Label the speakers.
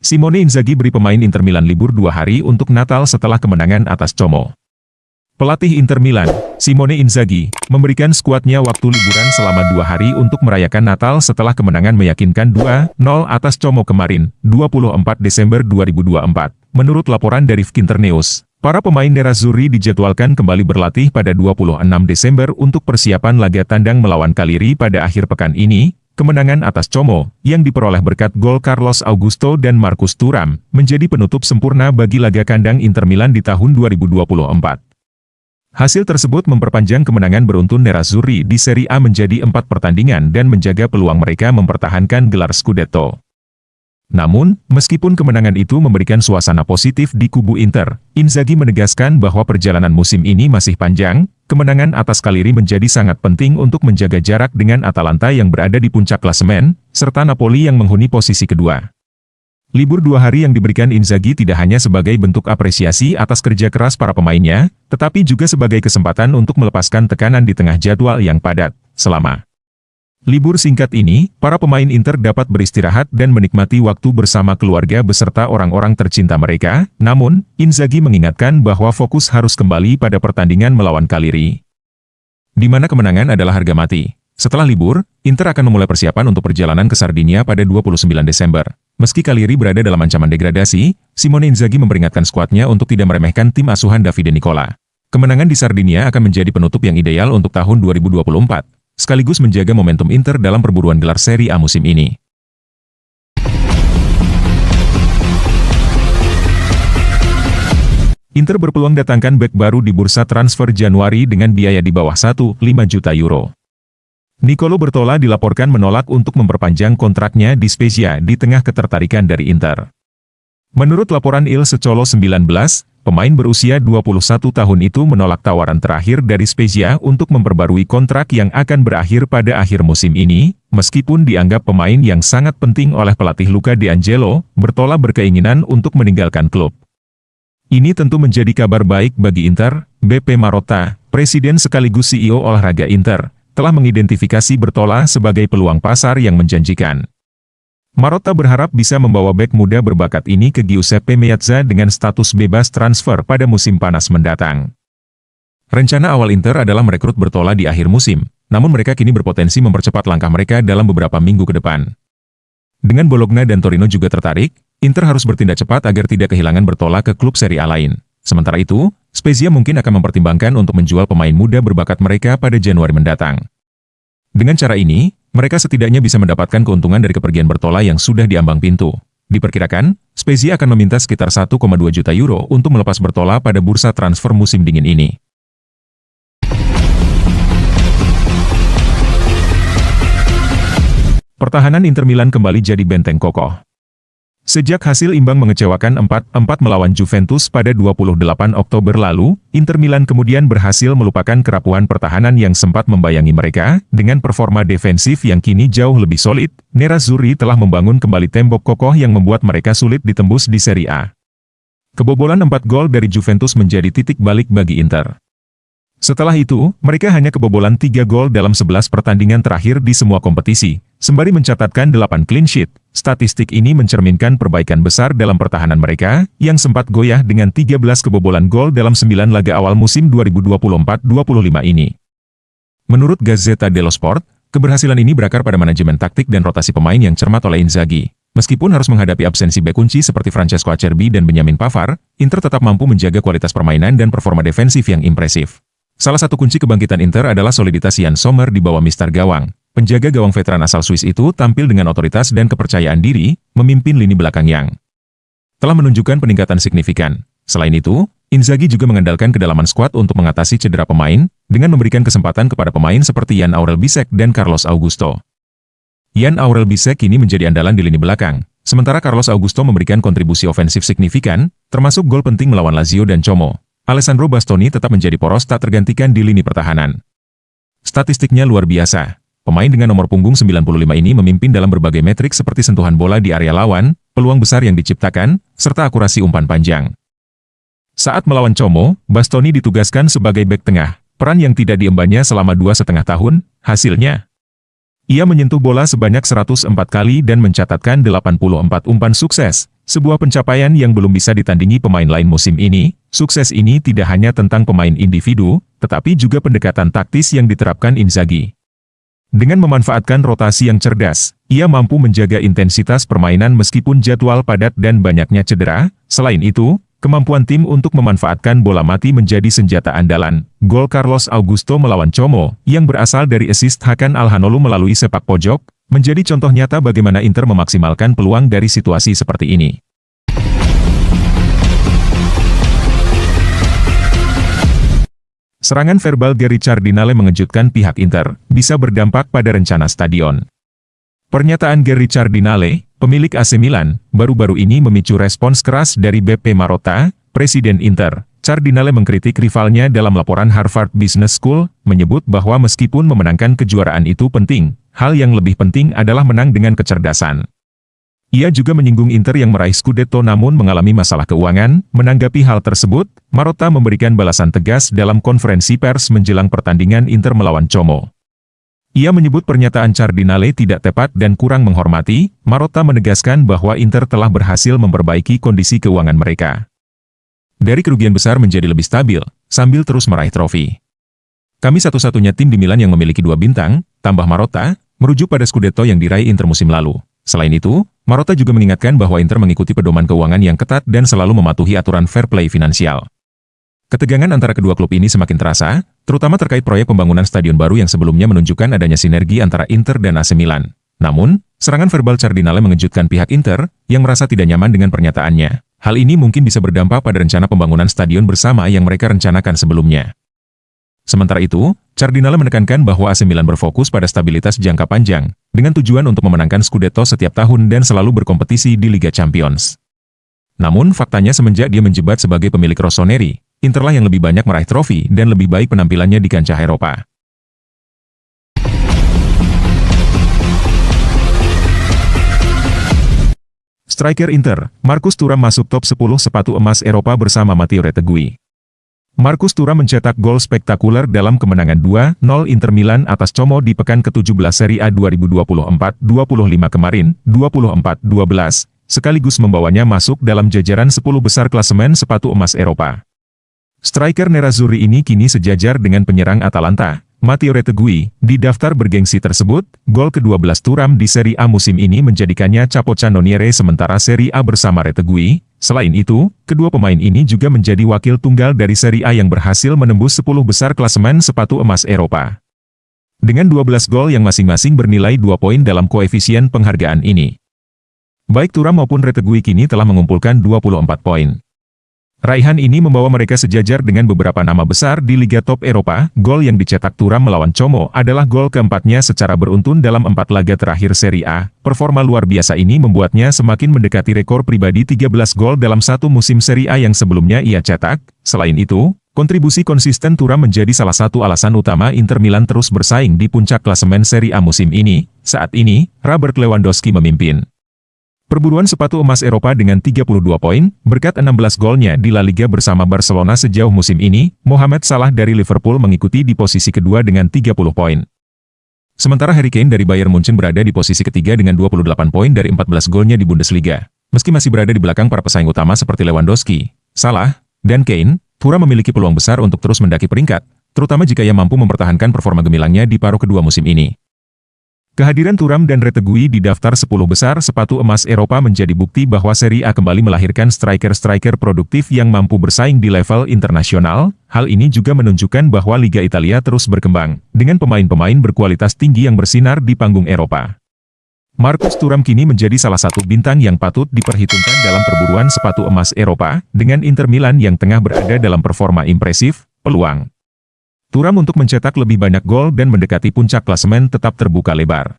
Speaker 1: Simone Inzaghi beri pemain Inter Milan libur 2 hari untuk Natal setelah kemenangan atas Como. Pelatih Inter Milan, Simone Inzaghi, memberikan skuadnya waktu liburan selama 2 hari untuk merayakan Natal setelah kemenangan meyakinkan 2-0 atas Como kemarin, 24 Desember 2024. Menurut laporan dari Internews, para pemain Nerazzurri dijadwalkan kembali berlatih pada 26 Desember untuk persiapan laga tandang melawan Cagliari pada akhir pekan ini. Kemenangan atas Como, yang diperoleh berkat gol Carlos Augusto dan Marcus Thuram, menjadi penutup sempurna bagi laga kandang Inter Milan di tahun 2024. Hasil tersebut memperpanjang kemenangan beruntun Nerazzurri di Serie A menjadi 4 pertandingan dan menjaga peluang mereka mempertahankan gelar Scudetto. Namun, meskipun kemenangan itu memberikan suasana positif di kubu Inter, Inzaghi menegaskan bahwa perjalanan musim ini masih panjang. Kemenangan atas Cagliari menjadi sangat penting untuk menjaga jarak dengan Atalanta yang berada di puncak klasemen, serta Napoli yang menghuni posisi kedua. Libur 2 hari yang diberikan Inzaghi tidak hanya sebagai bentuk apresiasi atas kerja keras para pemainnya, tetapi juga sebagai kesempatan untuk melepaskan tekanan di tengah jadwal yang padat. Selama libur singkat ini, para pemain Inter dapat beristirahat dan menikmati waktu bersama keluarga beserta orang-orang tercinta mereka. Namun, Inzaghi mengingatkan bahwa fokus harus kembali pada pertandingan melawan Cagliari, di mana kemenangan adalah harga mati. Setelah libur, Inter akan memulai persiapan untuk perjalanan ke Sardinia pada 29 Desember. Meski Cagliari berada dalam ancaman degradasi, Simone Inzaghi memperingatkan skuadnya untuk tidak meremehkan tim asuhan Davide Nicola. Kemenangan di Sardinia akan menjadi penutup yang ideal untuk tahun 2024. Sekaligus menjaga momentum Inter dalam perburuan gelar Serie A musim ini. Inter berpeluang datangkan bek baru di bursa transfer Januari dengan biaya di bawah 1,5 juta euro. Nicolo Bertola dilaporkan menolak untuk memperpanjang kontraknya di Spezia di tengah ketertarikan dari Inter. Menurut laporan Il Secolo 19, pemain berusia 21 tahun itu menolak tawaran terakhir dari Spezia untuk memperbarui kontrak yang akan berakhir pada akhir musim ini, meskipun dianggap pemain yang sangat penting oleh pelatih Luca De Angelo. Bertola berkeinginan untuk meninggalkan klub. Ini tentu menjadi kabar baik bagi Inter. BP Marotta, presiden sekaligus CEO olahraga Inter, telah mengidentifikasi Bertola sebagai peluang pasar yang menjanjikan. Marotta berharap bisa membawa bek muda berbakat ini ke Giuseppe Meazza dengan status bebas transfer pada musim panas mendatang. Rencana awal Inter adalah merekrut Bertola di akhir musim, namun mereka kini berpotensi mempercepat langkah mereka dalam beberapa minggu ke depan. Dengan Bologna dan Torino juga tertarik, Inter harus bertindak cepat agar tidak kehilangan Bertola ke klub Serie A lain. Sementara itu, Spezia mungkin akan mempertimbangkan untuk menjual pemain muda berbakat mereka pada Januari mendatang. Dengan cara ini, mereka setidaknya bisa mendapatkan keuntungan dari kepergian Bertola yang sudah diambang pintu. Diperkirakan, Spezia akan meminta sekitar 1,2 juta euro untuk melepas Bertola pada bursa transfer musim dingin ini. Pertahanan Inter Milan kembali jadi benteng kokoh. Sejak hasil imbang mengecewakan 4-4 melawan Juventus pada 28 Oktober lalu, Inter Milan kemudian berhasil melupakan kerapuhan pertahanan yang sempat membayangi mereka. Dengan performa defensif yang kini jauh lebih solid, Nerazzurri telah membangun kembali tembok kokoh yang membuat mereka sulit ditembus di Serie A. Kebobolan 4 gol dari Juventus menjadi titik balik bagi Inter. Setelah itu, mereka hanya kebobolan 3 gol dalam 11 pertandingan terakhir di semua kompetisi, sembari mencatatkan 8 clean sheet. Statistik ini mencerminkan perbaikan besar dalam pertahanan mereka, yang sempat goyah dengan 13 kebobolan gol dalam 9 laga awal musim 2024-25 ini. Menurut Gazzetta dello Sport, keberhasilan ini berakar pada manajemen taktik dan rotasi pemain yang cermat oleh Inzaghi. Meskipun harus menghadapi absensi bek kunci seperti Francesco Acerbi dan Benjamin Pavard, Inter tetap mampu menjaga kualitas permainan dan performa defensif yang impresif. Salah satu kunci kebangkitan Inter adalah soliditas Jan Sommer di bawah mister gawang. Penjaga gawang veteran asal Swiss itu tampil dengan otoritas dan kepercayaan diri, memimpin lini belakang yang telah menunjukkan peningkatan signifikan. Selain itu, Inzaghi juga mengandalkan kedalaman skuad untuk mengatasi cedera pemain, dengan memberikan kesempatan kepada pemain seperti Jan Aurel Bisek dan Carlos Augusto. Jan Aurel Bisek kini menjadi andalan di lini belakang, sementara Carlos Augusto memberikan kontribusi ofensif signifikan, termasuk gol penting melawan Lazio dan Como. Alessandro Bastoni tetap menjadi poros tak tergantikan di lini pertahanan. Statistiknya luar biasa. Pemain dengan nomor punggung 95 ini memimpin dalam berbagai metrik seperti sentuhan bola di area lawan, peluang besar yang diciptakan, serta akurasi umpan panjang. Saat melawan Como, Bastoni ditugaskan sebagai bek tengah, peran yang tidak diembannya selama 2,5 tahun. Hasilnya, ia menyentuh bola sebanyak 104 kali dan mencatatkan 84 umpan sukses. Sebuah pencapaian yang belum bisa ditandingi pemain lain musim ini. Sukses ini tidak hanya tentang pemain individu, tetapi juga pendekatan taktis yang diterapkan Inzaghi. Dengan memanfaatkan rotasi yang cerdas, ia mampu menjaga intensitas permainan meskipun jadwal padat dan banyaknya cedera. Selain itu, kemampuan tim untuk memanfaatkan bola mati menjadi senjata andalan. Gol Carlos Augusto melawan Como, yang berasal dari assist Hakan Alhanoglu melalui sepak pojok, menjadi contoh nyata bagaimana Inter memaksimalkan peluang dari situasi seperti ini. Serangan verbal Gary Cardinale mengejutkan pihak Inter, bisa berdampak pada rencana stadion. Pernyataan Gary Cardinale, pemilik AC Milan, baru-baru ini memicu respons keras dari Beppe Marotta, Presiden Inter. Cardinale mengkritik rivalnya dalam laporan Harvard Business School, menyebut bahwa meskipun memenangkan kejuaraan itu penting, hal yang lebih penting adalah menang dengan kecerdasan. Ia juga menyinggung Inter yang meraih Scudetto namun mengalami masalah keuangan. Menanggapi hal tersebut, Marotta memberikan balasan tegas dalam konferensi pers menjelang pertandingan Inter melawan Como. Ia menyebut pernyataan Cardinale tidak tepat dan kurang menghormati. Marotta menegaskan bahwa Inter telah berhasil memperbaiki kondisi keuangan mereka. Dari kerugian besar menjadi lebih stabil, sambil terus meraih trofi. Kami satu-satunya tim di Milan yang memiliki 2 bintang, tambah Marotta, merujuk pada Scudetto yang diraih Inter musim lalu. Selain itu, Marotta juga mengingatkan bahwa Inter mengikuti pedoman keuangan yang ketat dan selalu mematuhi aturan fair play finansial. Ketegangan antara kedua klub ini semakin terasa, terutama terkait proyek pembangunan stadion baru yang sebelumnya menunjukkan adanya sinergi antara Inter dan AC Milan. Namun, serangan verbal Cardinale mengejutkan pihak Inter, yang merasa tidak nyaman dengan pernyataannya. Hal ini mungkin bisa berdampak pada rencana pembangunan stadion bersama yang mereka rencanakan sebelumnya. Sementara itu, Cardinale menekankan bahwa AC Milan berfokus pada stabilitas jangka panjang, dengan tujuan untuk memenangkan Scudetto setiap tahun dan selalu berkompetisi di Liga Champions. Namun, faktanya semenjak dia menjabat sebagai pemilik Rossoneri, Interlah yang lebih banyak meraih trofi dan lebih baik penampilannya di kancah Eropa. Striker Inter, Marcus Thuram masuk top 10 sepatu emas Eropa bersama Matteo Retegui. Marcus Thuram mencetak gol spektakuler dalam kemenangan 2-0 Inter Milan atas Como di pekan ke-17 Serie A 2024-25 kemarin, 24-12, sekaligus membawanya masuk dalam jajaran 10 besar klasemen sepatu emas Eropa. Striker Nerazzurri ini kini sejajar dengan penyerang Atalanta, Matteo Retegui. Di daftar bergengsi tersebut, gol ke-12 Thuram di Serie A musim ini menjadikannya capocannoniere sementara Serie A bersama Retegui. Selain itu, kedua pemain ini juga menjadi wakil tunggal dari Serie A yang berhasil menembus 10 besar klasemen sepatu emas Eropa. Dengan 12 gol yang masing-masing bernilai 2 poin dalam koefisien penghargaan ini. Baik Thuram maupun Retegui kini telah mengumpulkan 24 poin. Raihan ini membawa mereka sejajar dengan beberapa nama besar di Liga Top Eropa. Gol yang dicetak Thuram melawan Como adalah gol keempatnya secara beruntun dalam 4 laga terakhir Serie A. Performa luar biasa ini membuatnya semakin mendekati rekor pribadi 13 gol dalam satu musim Serie A yang sebelumnya ia cetak. Selain itu, kontribusi konsisten Thuram menjadi salah satu alasan utama Inter Milan terus bersaing di puncak klasemen Serie A musim ini. Saat ini, Robert Lewandowski memimpin perburuan sepatu emas Eropa dengan 32 poin, berkat 16 golnya di La Liga bersama Barcelona sejauh musim ini. Mohamed Salah dari Liverpool mengikuti di posisi kedua dengan 30 poin. Sementara Harry Kane dari Bayern Munchen berada di posisi ketiga dengan 28 poin dari 14 golnya di Bundesliga. Meski masih berada di belakang para pesaing utama seperti Lewandowski, Salah, dan Kane, Thuram memiliki peluang besar untuk terus mendaki peringkat, terutama jika ia mampu mempertahankan performa gemilangnya di paruh kedua musim ini. Kehadiran Thuram dan Retegui di daftar 10 besar sepatu emas Eropa menjadi bukti bahwa Serie A kembali melahirkan striker-striker produktif yang mampu bersaing di level internasional. Hal ini juga menunjukkan bahwa Liga Italia terus berkembang, dengan pemain-pemain berkualitas tinggi yang bersinar di panggung Eropa. Marcus Thuram kini menjadi salah satu bintang yang patut diperhitungkan dalam perburuan sepatu emas Eropa, dengan Inter Milan yang tengah berada dalam performa impresif. Peluang Thuram untuk mencetak lebih banyak gol dan mendekati puncak klasemen tetap terbuka lebar.